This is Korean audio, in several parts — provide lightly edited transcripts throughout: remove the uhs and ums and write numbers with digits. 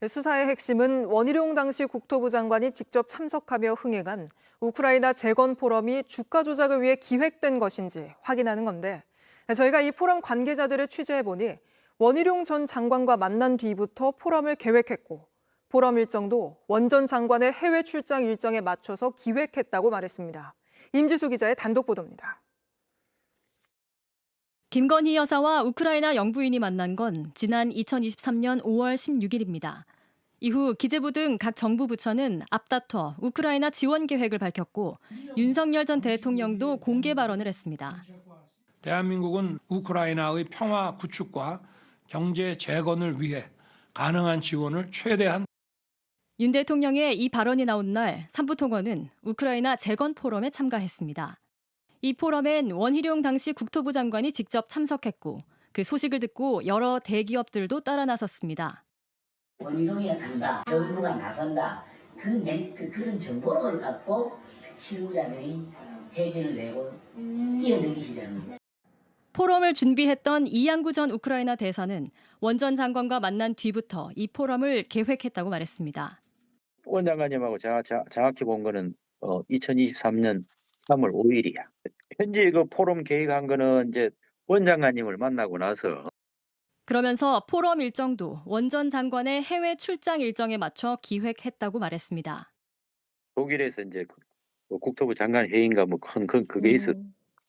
수사의 핵심은 원희룡 당시 국토부 장관이 직접 참석하며 흥행한 우크라이나 재건 포럼이 주가 조작을 위해 기획된 것인지 확인하는 건데, 저희가 이 포럼 관계자들을 취재해보니 원희룡 전 장관과 만난 뒤부터 포럼을 계획했고, 포럼 일정도 원 전 장관의 해외 출장 일정에 맞춰서 기획했다고 말했습니다. 임지수 기자의 단독 보도입니다. 김건희 여사와 우크라이나 영부인이 만난 건 지난 2023년 5월 16일입니다. 이후 기재부 등 각 정부 부처는 앞다퉈 우크라이나 지원 계획을 밝혔고 윤석열 전 대통령도 공개 발언을 했습니다. 대한민국은 우크라이나의 평화 구축과 경제 재건을 위해 가능한 지원을 최대한. 윤 대통령의 이 발언이 나온 날 삼부토건은 우크라이나 재건 포럼에 참가했습니다. 이 포럼엔 원희룡 당시 국토부 장관이 직접 참석했고 그 소식을 듣고 여러 대기업들도 따라 나섰습니다. 원희룡이가 간다, 정부가 나선다, 그런 정보를 갖고 실무자들이 회견을 내고 뛰어들기 시작합니다. 포럼을 준비했던 이양구 전 우크라이나 대사는 원 전 장관과 만난 뒤부터 이 포럼을 계획했다고 말했습니다. 원 장관님하고 제가 정확히 본 거는 2023년 3월 5일이야. 현재 그 포럼 계획한 거는 이제 원 장관님을 만나고 나서. 그러면서 포럼 일정도 원 전 장관의 해외 출장 일정에 맞춰 기획했다고 말했습니다. 독일에서 이제 국토부 장관 회의인가 뭐 그게 있어.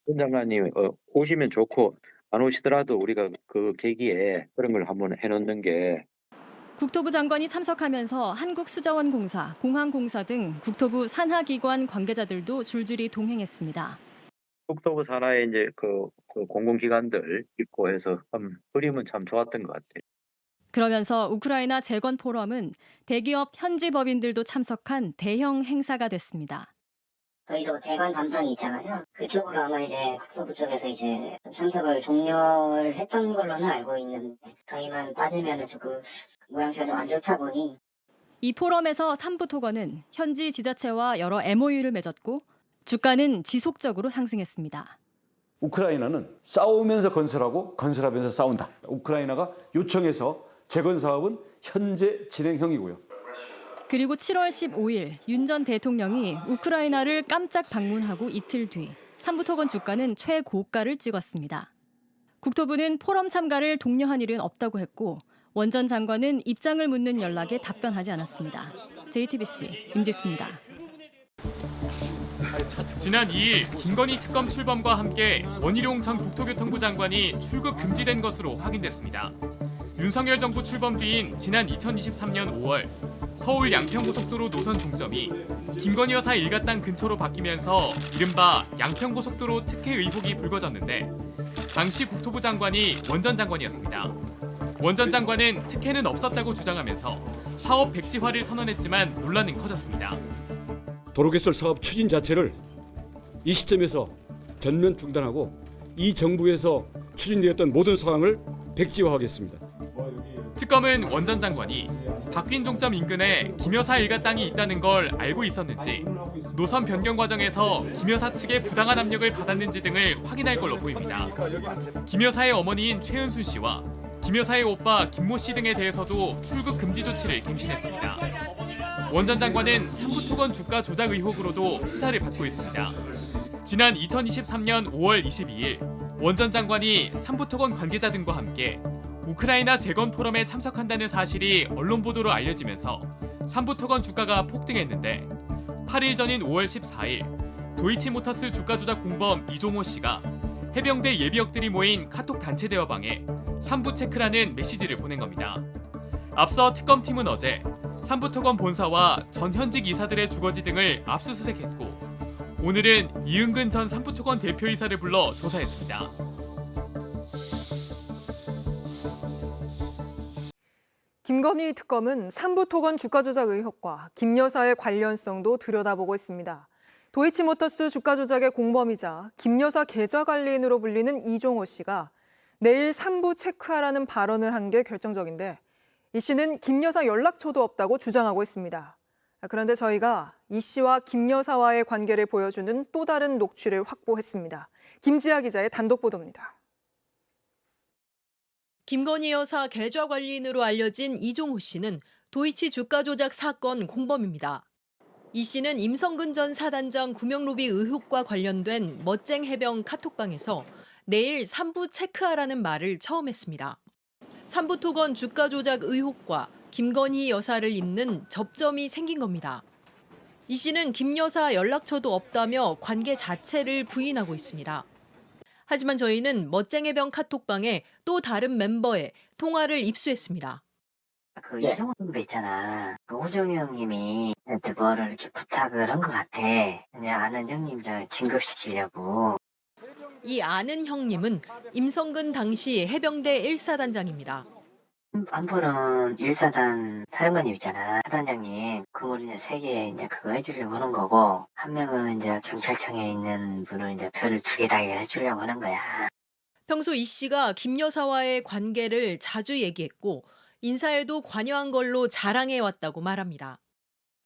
원 장관님 오시면 좋고 안 오시더라도 우리가 그 계기에 그런 걸 한번 해놓는 게. 국토부 장관이 참석하면서 한국수자원공사, 공항공사 등 국토부 산하기관 관계자들도 줄줄이 동행했습니다. 국토부 산하에 이제 그 공공기관들 있고 해서 그림은 참 좋았던 것 같아요. 그러면서 우크라이나 재건 포럼은 대기업 현지 법인들도 참석한 대형 행사가 됐습니다. 저희도 재건 담당이 있잖아요. 그쪽으로 아마 이제 국토부 쪽에서 이제 참석을 종료를 했던 걸로는 알고 있는데 저희만 빠지면 조금 모양새가 좀 안 좋다 보니. 이 포럼에서 삼부토건은 현지 지자체와 여러 MOU를 맺었고 주가는 지속적으로 상승했습니다. 우크라이나는 싸우면서 건설하고 건설하면서 싸운다. 우크라이나가 요청해서 재건 사업은 현재 진행형이고요. 그리고 7월 15일 윤 전 대통령이 우크라이나를 깜짝 방문하고 이틀 뒤 삼부토건 주가는 최고가를 찍었습니다. 국토부는 포럼 참가를 독려한 일은 없다고 했고 원 전 장관은 입장을 묻는 연락에 답변하지 않았습니다. JTBC 임지수입니다. 지난 2일 김건희 특검 출범과 함께 원희룡 전 국토교통부 장관이 출국 금지된 것으로 확인됐습니다. 윤석열 정부 출범 뒤인 지난 2023년 5월 서울 양평고속도로 노선 종점이 김건희 여사 일가 땅 근처로 바뀌면서 이른바 양평고속도로 특혜 의혹이 불거졌는데 당시 국토부 장관이 원 전 장관이었습니다. 원 전 장관은 특혜는 없었다고 주장하면서 사업 백지화를 선언했지만 논란은 커졌습니다. 도로개설 사업 추진 자체를 이 시점에서 전면 중단하고 이 정부에서 추진되었던 모든 사항을 백지화하겠습니다. 특검은 원 전 장관이 바뀐 종점 인근에 김 여사 일가 땅이 있다는 걸 알고 있었는지, 노선 변경 과정에서 김 여사 측의 부당한 압력을 받았는지 등을 확인할 걸로 보입니다. 김 여사의 어머니인 최은순 씨와 김 여사의 오빠 김모 씨 등에 대해서도 출국 금지 조치를 갱신했습니다. 원 전 장관은 삼부토건 주가 조작 의혹으로도 수사를 받고 있습니다. 지난 2023년 5월 22일 원 전 장관이 삼부토건 관계자 등과 함께 우크라이나 재건 포럼에 참석한다는 사실이 언론 보도로 알려지면서 삼부토건 주가가 폭등했는데 8일 전인 5월 14일 도이치모터스 주가 조작 공범 이종호 씨가 해병대 예비역들이 모인 카톡 단체 대화방에 삼부체크라는 메시지를 보낸 겁니다. 앞서 특검팀은 어제 삼부토건 본사와 전 현직 이사들의 주거지 등을 압수수색했고 오늘은 이은근 전 삼부토건 대표이사를 불러 조사했습니다. 김건희 특검은 삼부토건 주가 조작 의혹과 김 여사의 관련성도 들여다보고 있습니다. 도이치모터스 주가 조작의 공범이자 김 여사 계좌 관리인으로 불리는 이종호 씨가 내일 삼부 체크하라는 발언을 한 게 결정적인데 이 씨는 김 여사 연락처도 없다고 주장하고 있습니다. 그런데 저희가 이 씨와 김 여사와의 관계를 보여주는 또 다른 녹취를 확보했습니다. 김지아 기자의 단독 보도입니다. 김건희 여사 계좌 관리인으로 알려진 이종호 씨는 도이치 주가 조작 사건 공범입니다. 이 씨는 임성근 전 사단장 구명로비 의혹과 관련된 멋쟁 해병 카톡방에서 내일 3부 체크하라는 말을 처음 했습니다. 3부 토건 주가 조작 의혹과 김건희 여사를 잇는 접점이 생긴 겁니다. 이 씨는 김 여사 연락처도 없다며 관계 자체를 부인하고 있습니다. 하지만 저희는 멋쟁 해병 카톡방에 또 다른 멤버의 통화를 입수했습니다. 그 이정호 선배 있잖아. 그 호정이 형님이 나한테 뭐를 이렇게 부탁을 한 것 같아. 그냥 아는 형님 저 진급시키려고. 이 아는 형님은 임성근 당시 해병대 1사단장입니다. 한 분은 1사단 사령관님 있잖아. 사단장님. 그걸 이제 세 개 이제 그거 해주려고 하는 거고, 한 명은 이제 경찰청에 있는 분을 이제 별을 2개 다 해주려고 하는 거야. 평소 이 씨가 김 여사와의 관계를 자주 얘기했고 인사에도 관여한 걸로 자랑해왔다고 말합니다.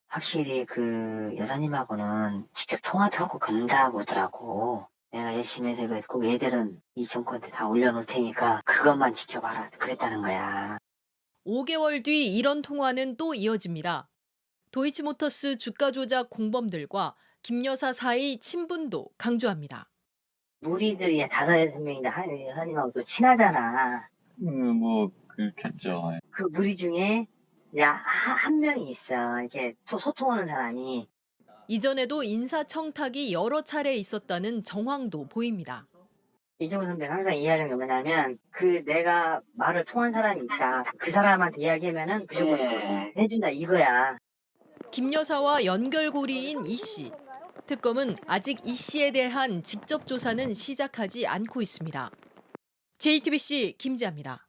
확실히 그 여사님하고는 직접 통화도 하고 그런다 보더라고. 내가 열심히 해서 꼭 얘들은 이 정권한테 다 올려놓을 테니까 그것만 지켜봐라. 그랬다는 거야. 5개월 뒤 이런 통화는 또 이어집니다. 도이치모터스 주가 조작 공범들과 김 여사 사이 친분도 강조합니다. 무리들이 5-6명인데 여사님하고 또 친하잖아. 뭐 그렇겠죠. 그 무리 중에 한 명이 있어. 이렇게 소통하는 사람이. 이전에도 인사청탁이 여러 차례 있었다는 정황도 보입니다. 이종호 선배가 항상 이야기하는 게 뭐냐면 내가 말을 통한 사람이 있다. 그 사람한테 이야기하면은 무조건 해준다 이거야. 김 여사와 연결고리인 이 씨. 특검은 아직 이 씨에 대한 직접 조사는 시작하지 않고 있습니다. JTBC 김지아입니다.